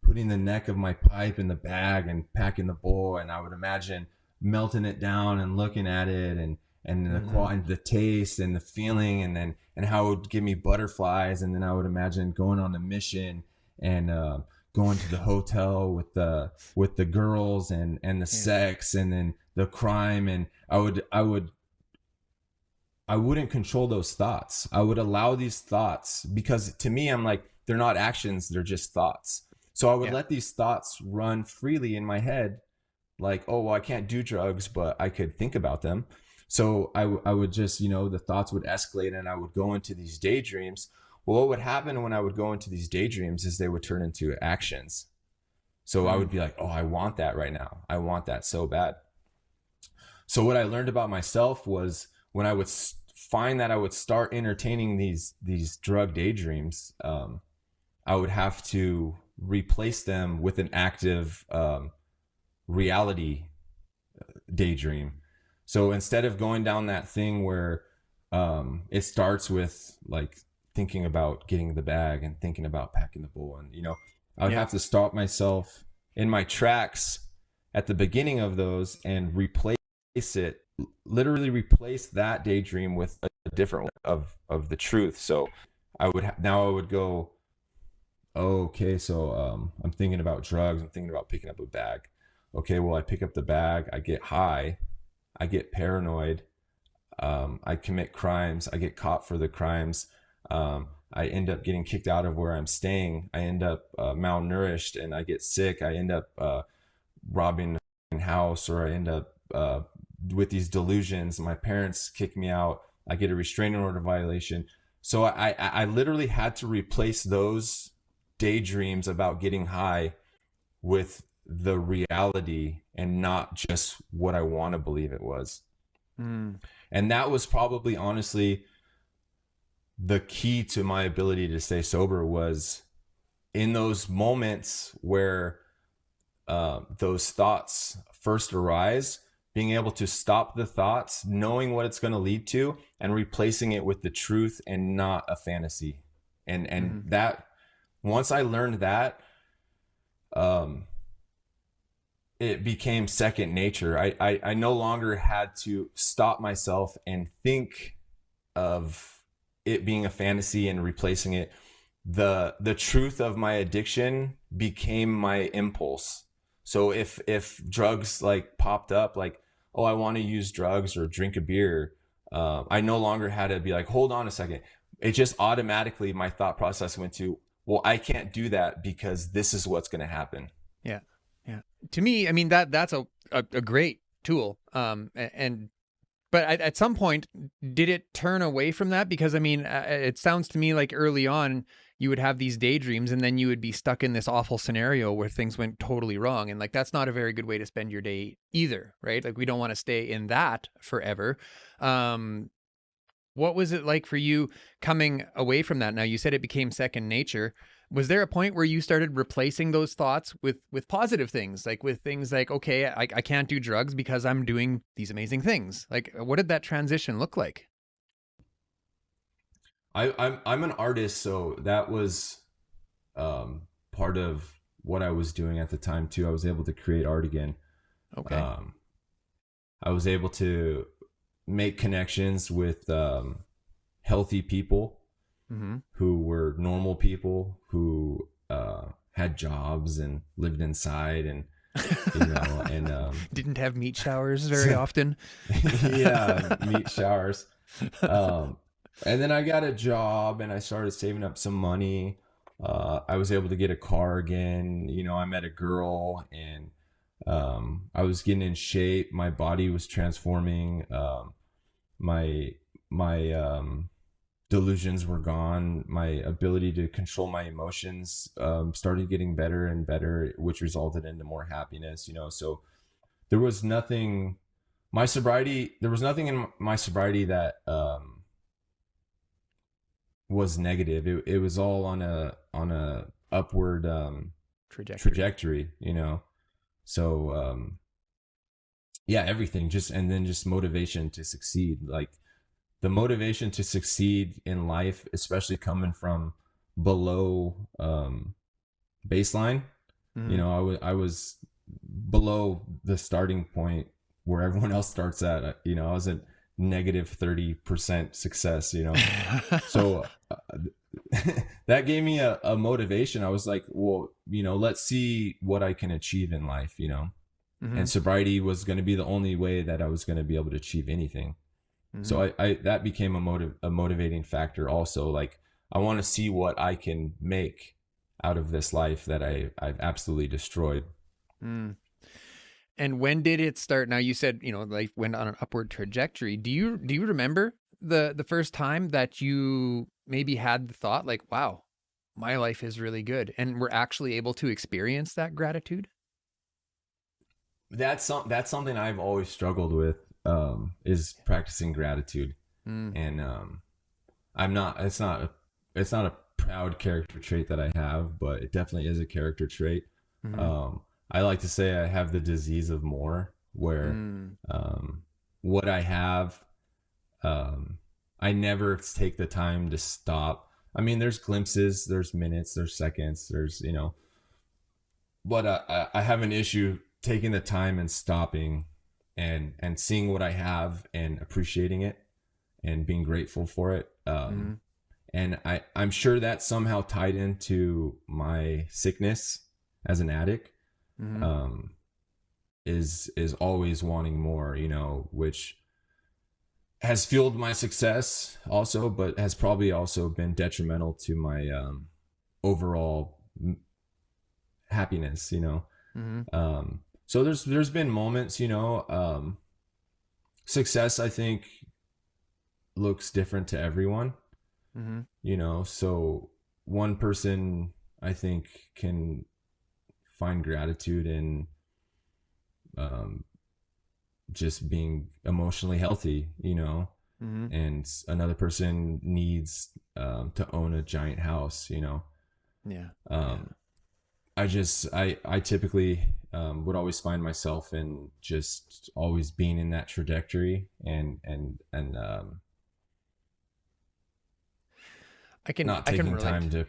Speaker 1: putting the neck of my pipe in the bag and packing the bowl, and I would imagine melting it down and looking at it, and the taste and the feeling, and how it would give me butterflies. And then I would imagine going on a mission and going to the hotel with the girls and the sex, and then the crime. And I wouldn't control those thoughts. I would allow these thoughts, because to me, I'm like, they're not actions, they're just thoughts. So I would let these thoughts run freely in my head, like, oh, well, I can't do drugs, but I could think about them. So I would just, the thoughts would escalate and I would go into these daydreams. Well, what would happen when I would go into these daydreams is they would turn into actions. So I would be like, oh, I want that right now. I want that so bad. So what I learned about myself was when I would find that I would start entertaining these drug daydreams, I would have to replace them with an active reality daydream. So instead of going down that thing where it starts with like thinking about getting the bag and thinking about packing the bowl, and I would have to stop myself in my tracks at the beginning of those and literally replace that daydream with a different one of the truth. So I would go, oh, okay, so I'm thinking about drugs, I'm thinking about picking up a bag. Okay, well, I pick up the bag, I get high, I get paranoid, I commit crimes, I get caught for the crimes, I end up getting kicked out of where I'm staying, I end up malnourished and I get sick, I end up robbing a house, or I end up with these delusions, my parents kick me out, I get a restraining order violation. So I literally had to replace those daydreams about getting high with the reality and not just what I want to believe it was. And that was probably honestly the key to my ability to stay sober, was in those moments where those thoughts first arise, being able to stop the thoughts, knowing what it's going to lead to, and replacing it with the truth and not a fantasy. And that, once I learned that, it became second nature. I no longer had to stop myself and think of it being a fantasy and replacing it. The truth of my addiction became my impulse. So if drugs like popped up, like, oh, I want to use drugs or drink a beer, I no longer had to be like, hold on a second. It just automatically, my thought process went to, well, I can't do that because this is what's going to happen.
Speaker 3: Yeah. Yeah. To me, I mean, that's a great tool. But at some point, did it turn away from that? Because I mean, it sounds to me like early on you would have these daydreams and then you would be stuck in this awful scenario where things went totally wrong. And like, that's not a very good way to spend your day either, right? Like, we don't want to stay in that forever. What was it like for you coming away from that? Now, you said it became second nature. Was there a point where you started replacing those thoughts with positive things, like with things like, okay, I can't do drugs because I'm doing these amazing things? Like, what did that transition look like?
Speaker 1: I'm an artist, so that was part of what I was doing at the time too. I was able to create art again.
Speaker 3: Okay.
Speaker 1: I was able to make connections with healthy people who were normal people who had jobs and lived inside, and and
Speaker 3: didn't have meat showers very often.
Speaker 1: yeah, meat showers. And then I got a job and I started saving up some money. I was able to get a car again. I met a girl, and I was getting in shape. My body was transforming. My delusions were gone. My ability to control my emotions started getting better and better, which resulted into more happiness. So there was nothing. There was nothing in my sobriety that was negative. It was all on a upward trajectory. So yeah, everything and then just motivation to succeed. Like, the motivation to succeed in life, especially coming from below baseline. I was below the starting point where everyone else starts at. I was at negative 30% success. So that gave me a motivation. I was like, well, let's see what I can achieve in life. And sobriety was going to be the only way that I was going to be able to achieve anything. So I that became a motivating factor also. Like, I want to see what I can make out of this life that I've absolutely destroyed.
Speaker 3: And when did it start? Now you said, you know, life went on an upward trajectory. Do you remember the first time that you maybe had the thought like, wow, my life is really good, and we're actually able to experience that gratitude?
Speaker 1: That's something I've always struggled with, is practicing gratitude.
Speaker 3: Mm,
Speaker 1: And I'm not it's not a proud character trait that I have, but it definitely is a character trait.
Speaker 3: mm-hmm,
Speaker 1: I like to say I have the disease of more, where
Speaker 3: mm,
Speaker 1: what I have, um, I never take the time to stop. I mean, there's glimpses, there's minutes, there's seconds, there's, but I have an issue taking the time and stopping and seeing what I have and appreciating it and being grateful for it.
Speaker 3: mm-hmm,
Speaker 1: And I'm sure that's somehow tied into my sickness as an addict.
Speaker 3: mm-hmm.
Speaker 1: Um, is always wanting more, which has fueled my success also, but has probably also been detrimental to my overall happiness.
Speaker 3: Mm-hmm.
Speaker 1: So there's been moments, success I think looks different to everyone.
Speaker 3: Mm-hmm.
Speaker 1: So one person I think can find gratitude in just being emotionally healthy,
Speaker 3: Mm-hmm.
Speaker 1: and another person needs to own a giant house.
Speaker 3: Yeah. Yeah.
Speaker 1: um, I typically would always find myself in just always being in that trajectory and not
Speaker 3: I can
Speaker 1: taking
Speaker 3: relate.
Speaker 1: time to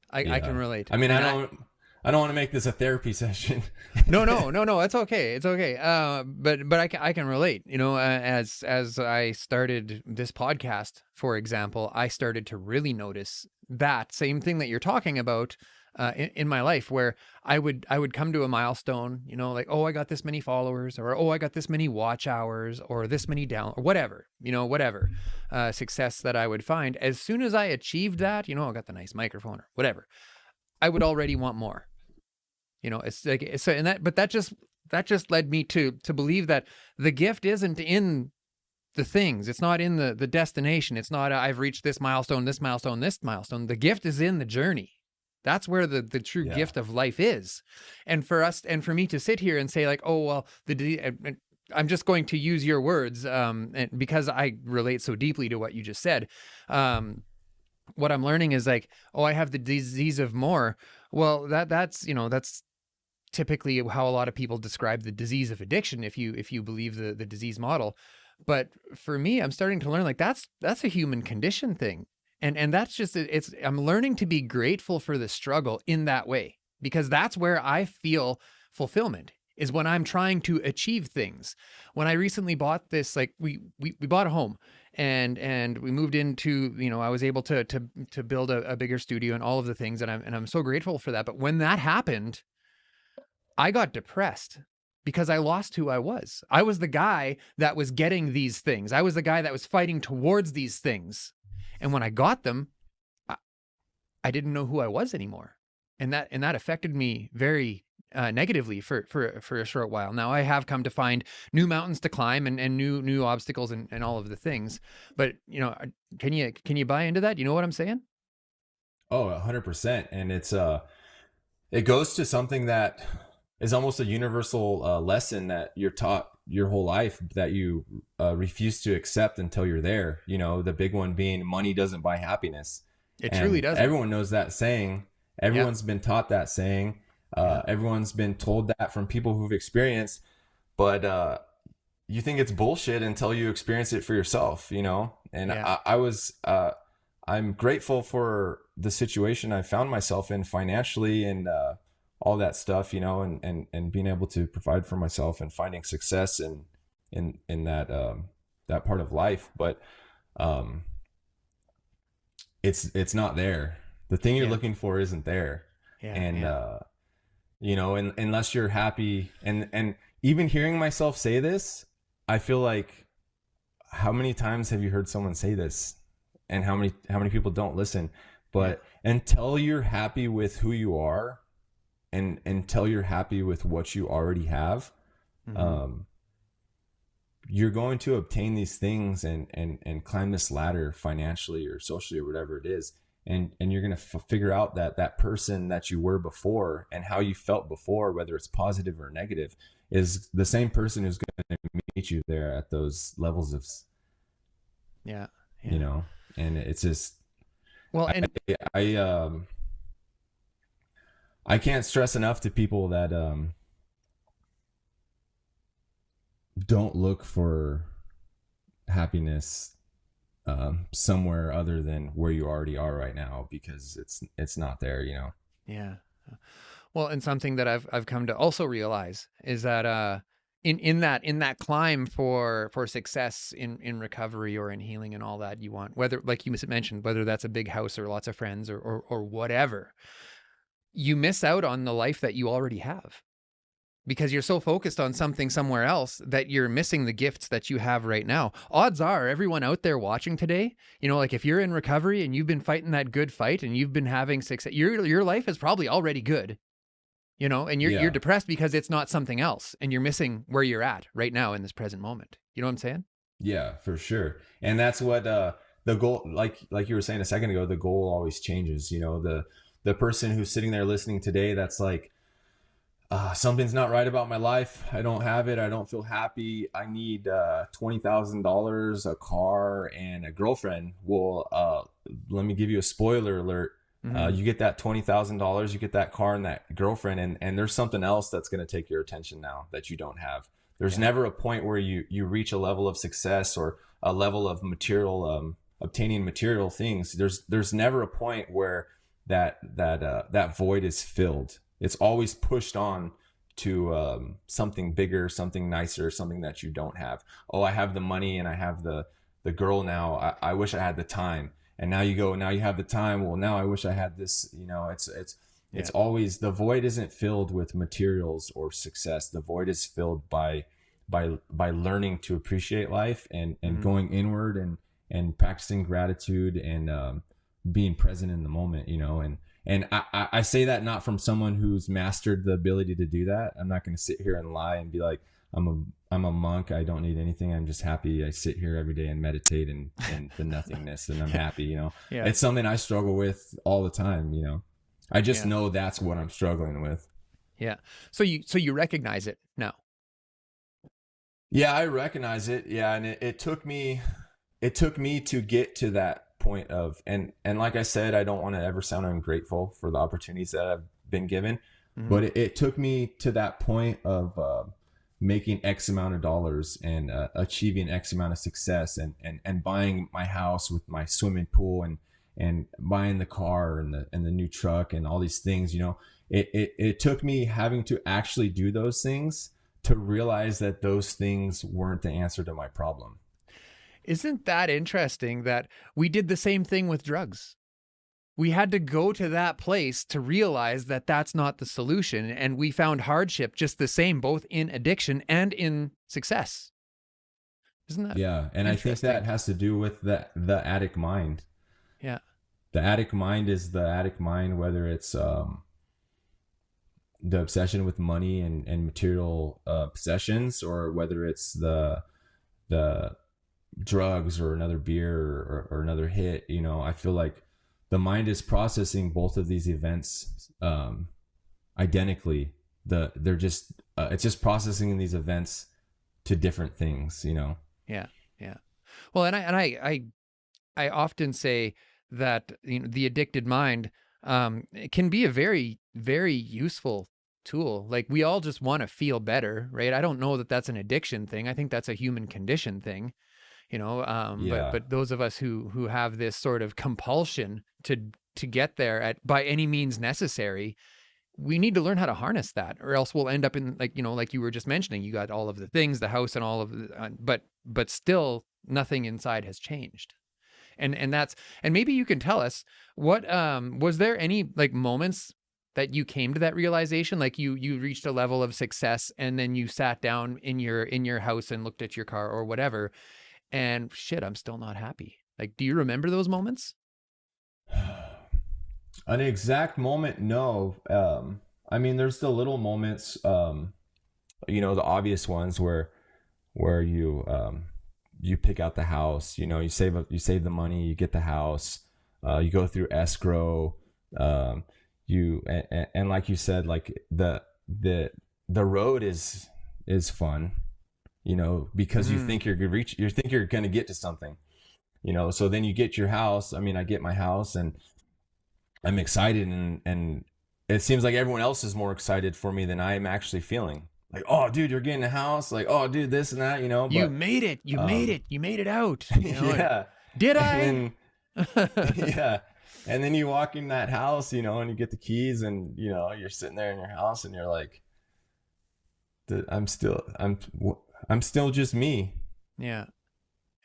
Speaker 3: I can
Speaker 1: yeah.
Speaker 3: relate.
Speaker 1: I mean,
Speaker 3: And
Speaker 1: I don't want to make this a therapy session.
Speaker 3: no, it's okay. It's okay. But I can relate, you know, as I started this podcast, for example, I started to really notice that same thing that you're talking about, in my life, where I would come to a milestone, you know, like, oh, I got this many followers, or, oh, I got this many watch hours, or this many down, or whatever, you know, whatever, success that I would find. As soon as I achieved that, you know, I got the nice microphone or whatever, I would already want more. You know, it's like, so, and that just led me to believe that the gift isn't in the things. It's not in the destination. It's not, I've reached this milestone, this milestone, this milestone. The gift is in the journey. That's where the true
Speaker 1: Yeah.
Speaker 3: gift of life is. And for us, and for me to sit here and say like, oh, well, I'm just going to use your words, and because I relate so deeply to what you just said. What I'm learning is like, oh, I have the disease of more. Well, that's, you know, that's typically how a lot of people describe the disease of addiction, if you believe the disease model. But for me, I'm starting to learn like that's a human condition thing. And that's just, I'm learning to be grateful for the struggle in that way, because that's where I feel fulfillment, is when I'm trying to achieve things. When I recently bought this, like we bought a home, and we moved into, you know, I was able to build a bigger studio and all of the things, and I'm so grateful for that. But when that happened, I got depressed because I lost who I was. I was the guy that was getting these things. I was the guy that was fighting towards these things. And when I got them, I didn't know who I was anymore. And that affected me very negatively for a short while. Now I have come to find new mountains to climb, and new obstacles, and all of the things. But, you know, can you buy into that? You know what I'm saying?
Speaker 1: Oh, 100%. And it goes to something that is almost a universal lesson that you're taught your whole life, that you refuse to accept until you're there. The big one being money doesn't buy happiness.
Speaker 3: It truly
Speaker 1: And
Speaker 3: doesn't.
Speaker 1: everyone knows that saying. Everyone's been taught that saying. Everyone's been told that from people who've experienced, but you think it's bullshit until you experience it for yourself, And
Speaker 3: Yeah.
Speaker 1: I'm grateful for the situation I found myself in financially, and all that stuff, and being able to provide for myself and finding success in that part of life. But um, it's not there. The thing you're
Speaker 3: Yeah.
Speaker 1: looking for isn't there.
Speaker 3: Yeah.
Speaker 1: And
Speaker 3: Yeah.
Speaker 1: unless you're happy, and even hearing myself say this, I feel like, how many times have you heard someone say this, and how many people don't listen? But until you're happy with who you are and until you're happy with what you already have, you're going to obtain these things and climb this ladder financially or socially or whatever it is. And you're going to figure out that person that you were before and how you felt before, whether it's positive or negative, is the same person who's going to meet you there at those levels of,
Speaker 3: Yeah.
Speaker 1: you know, and it's just,
Speaker 3: Well, and
Speaker 1: I can't stress enough to people that, don't look for happiness somewhere other than where you already are right now, because it's not there, you know.
Speaker 3: yeah. Well, and something that I've come to also realize is that in that climb for success in recovery or in healing and all that you want, whether, like you mentioned, whether that's a big house or lots of friends or whatever, you miss out on the life that you already have, because you're so focused on something somewhere else that you're missing the gifts that you have right now. Odds are everyone out there watching today, you know, like if you're in recovery and you've been fighting that good fight and you've been having success, your life is probably already good, you know, and you're depressed because it's not something else and you're missing where you're at right now in this present moment. You know what I'm saying?
Speaker 1: Yeah, for sure. And that's what the goal, like you were saying a second ago, the goal always changes. You know, the person who's sitting there listening today, that's like, something's not right about my life. I don't have it. I don't feel happy. I need $20,000, a car, and a girlfriend. Well, let me give you a spoiler alert. You get that $20,000, you get that car and that girlfriend, and there's something else that's going to take your attention now that you don't have. There's never a point where you reach a level of success or a level of material, obtaining material things. There's never a point where that void is filled. It's always pushed on to something bigger, something nicer, something that you don't have. Oh, I have the money and I have the girl now. I wish I had the time. And now you have the time. Well, now I wish I had this. You know, it's always, the void isn't filled with materials or success. The void is filled by learning to appreciate life and going inward and practicing gratitude and being present in the moment. You know, and I say that not from someone who's mastered the ability to do that. I'm not going to sit here and lie and be like, I'm a monk. I don't need anything. I'm just happy. I sit here every day and meditate and the nothingness, and I'm happy. You know, It's something I struggle with all the time. You know, I just know that's what I'm struggling with.
Speaker 3: Yeah. So you recognize it now.
Speaker 1: Yeah, I recognize it. Yeah, and it took me to get to that point of, and like I said, I don't want to ever sound ungrateful for the opportunities that I've been given, but it took me to that point of making X amount of dollars and achieving X amount of success and buying my house with my swimming pool and buying the car and the new truck and all these things. You know, it took me having to actually do those things to realize that those things weren't the answer to my problem.
Speaker 3: Isn't that interesting that we did the same thing with drugs? We had to go to that place to realize that that's not the solution. And we found hardship just the same, both in addiction and in success. Isn't that?
Speaker 1: Yeah. And I think that has to do with the addict mind.
Speaker 3: Yeah.
Speaker 1: The addict mind is the addict mind, whether it's the obsession with money and material possessions, or whether it's the drugs or another beer or another hit. You know, I feel like the mind is processing both of these events identically. They're just it's just processing these events to different things, you know.
Speaker 3: Yeah. Well, and I often say that, you know, the addicted mind it can be a very, very useful tool. Like, we all just want to feel better, right? I don't know that that's an addiction thing. I think that's a human condition thing. You know, but those of us who have this sort of compulsion to get there by any means necessary, we need to learn how to harness that, or else we'll end up in, like, you know, like you were just mentioning, you got all of the things, the house and all of the, but still nothing inside has changed. And maybe you can tell us what, was there any like moments that you came to that realization, like you reached a level of success and then you sat down in your house and looked at your car or whatever, and shit, I'm still not happy? Like, do you remember those moments?
Speaker 1: An exact moment, no. I mean, there's the little moments, you know, the obvious ones where you pick out the house, you know, you save the money, you get the house, you go through escrow, and like you said, like the road is fun, you know, because you think you think you're going to get to something, you know. So then you get your house. I mean, I get my house and I'm excited, and it seems like everyone else is more excited for me than I am actually feeling. Like, oh, dude, you're getting a house. Like, oh, dude, this and that, you know.
Speaker 3: You
Speaker 1: But
Speaker 3: made it. You made it. You made it out. You know,
Speaker 1: yeah,
Speaker 3: did
Speaker 1: and
Speaker 3: I?
Speaker 1: then yeah, and then you walk in that house, you know, and you get the keys, and you know, you're sitting there in your house, and you're like, I'm still just me.
Speaker 3: Yeah.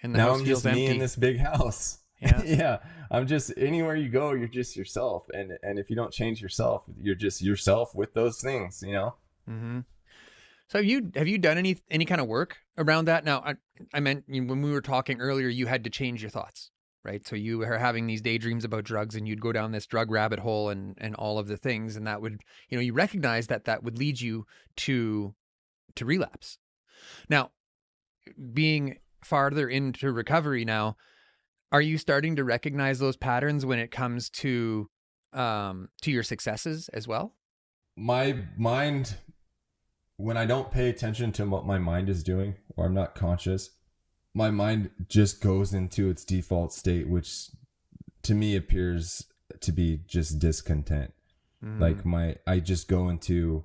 Speaker 3: And the
Speaker 1: Now
Speaker 3: house
Speaker 1: I'm
Speaker 3: feels
Speaker 1: just me
Speaker 3: empty.
Speaker 1: in this big house.
Speaker 3: Yeah.
Speaker 1: Yeah, I'm just, anywhere you go, you're just yourself, and if you don't change yourself, you're just yourself with those things, you know.
Speaker 3: Mm-hmm. So have you done any kind of work around that? Now, I meant, when we were talking earlier, you had to change your thoughts, right? So you were having these daydreams about drugs, and you'd go down this drug rabbit hole and all of the things, and that would, you know, you recognize that would lead you to relapse. Now, being farther into recovery now, are you starting to recognize those patterns when it comes to your successes as well?
Speaker 1: My mind, when I don't pay attention to what my mind is doing, or I'm not conscious, my mind just goes into its default state, which to me appears to be just discontent. Like I just go into,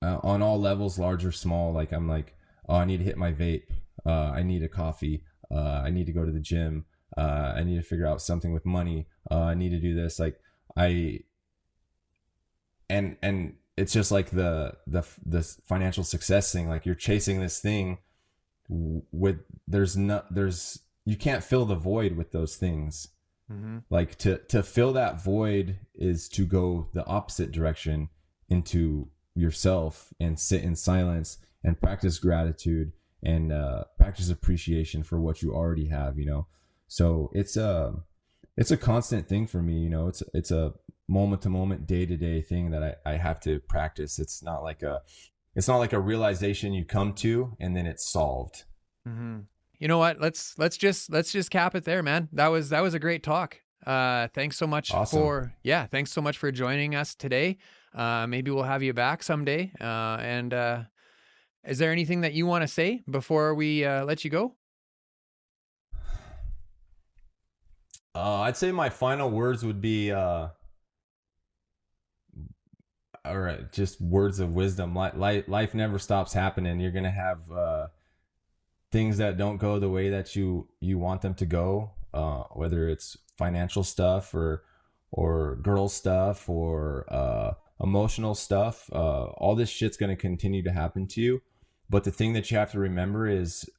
Speaker 1: on all levels, large or small, like I'm like, oh, I need to hit my vape. I need a coffee. I need to go to the gym. I need to figure out something with money. I need to do this. Like and it's just like the financial success thing. Like, you're chasing this thing with, you can't fill the void with those things. Like, to fill that void is to go the opposite direction into yourself and sit in silence and practice gratitude and practice appreciation for what you already have, you know. So it's a constant thing for me, you know. It's a moment to moment, day to day thing that I have to practice. It's not like a realization you come to and then it's solved.
Speaker 3: You know what? Let's just cap it there, man. That was a great talk. Thanks so much
Speaker 1: Awesome.
Speaker 3: thanks so much for joining us today. Maybe we'll have you back someday. And is there anything that you want to say before we let you go?
Speaker 1: I'd say my final words would be, all right, just words of wisdom. Life never stops happening. You're gonna have things that don't go the way that you want them to go, whether it's financial stuff or girl stuff or emotional stuff. All this shit's gonna continue to happen to you. But the thing that you have to remember is,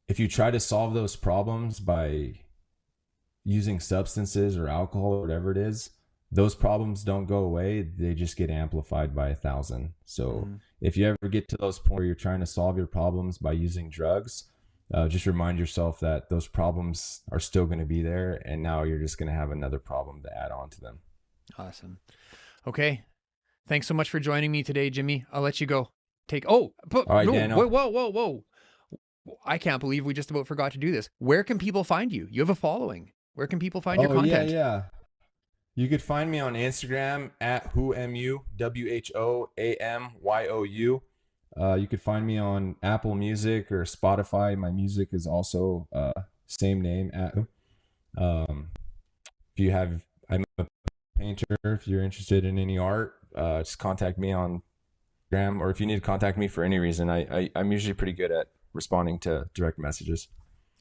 Speaker 1: if you try to solve those problems by using substances or alcohol or whatever it is, those problems don't go away. They just get amplified by 1,000. So if you ever get to those points where you're trying to solve your problems by using drugs, just remind yourself that those problems are still going to be there, and now you're just going to have another problem to add on to them.
Speaker 3: Awesome. Okay. Thanks so much for joining me today, Jimmy. I'll let you go.
Speaker 1: All right,
Speaker 3: no,
Speaker 1: Daniel.
Speaker 3: whoa. I can't believe we just about forgot to do this. Where can people find you? You have a following. Where can people find your content?
Speaker 1: Yeah. You could find me on Instagram at Whoamyou, WHOAMYOU. You could find me on Apple Music or Spotify. My music is also same name at. I'm a painter. If you're interested in any art, just contact me on Instagram, or if you need to contact me for any reason, I'm usually pretty good at responding to direct messages.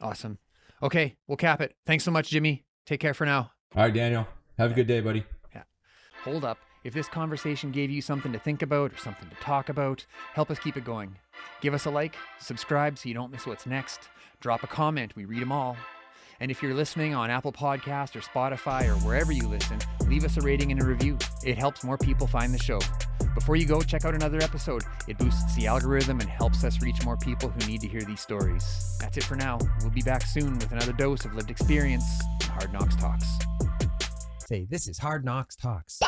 Speaker 3: Awesome. Okay, we'll cap it. Thanks so much, Jimmy. Take care for now.
Speaker 1: All right, Daniel. Have a good day, buddy.
Speaker 3: Yeah. Hold up. If this conversation gave you something to think about or something to talk about, help us keep it going. Give us a like, subscribe so you don't miss what's next. Drop a comment. We read them all. And if you're listening on Apple Podcast or Spotify or wherever you listen, leave us a rating and a review. It helps more people find the show. Before you go, check out another episode. It boosts the algorithm and helps us reach more people who need to hear these stories. That's it for now. We'll be back soon with another dose of lived experience and Hard Knocks Talks.
Speaker 2: Say, this is Hard Knocks Talks.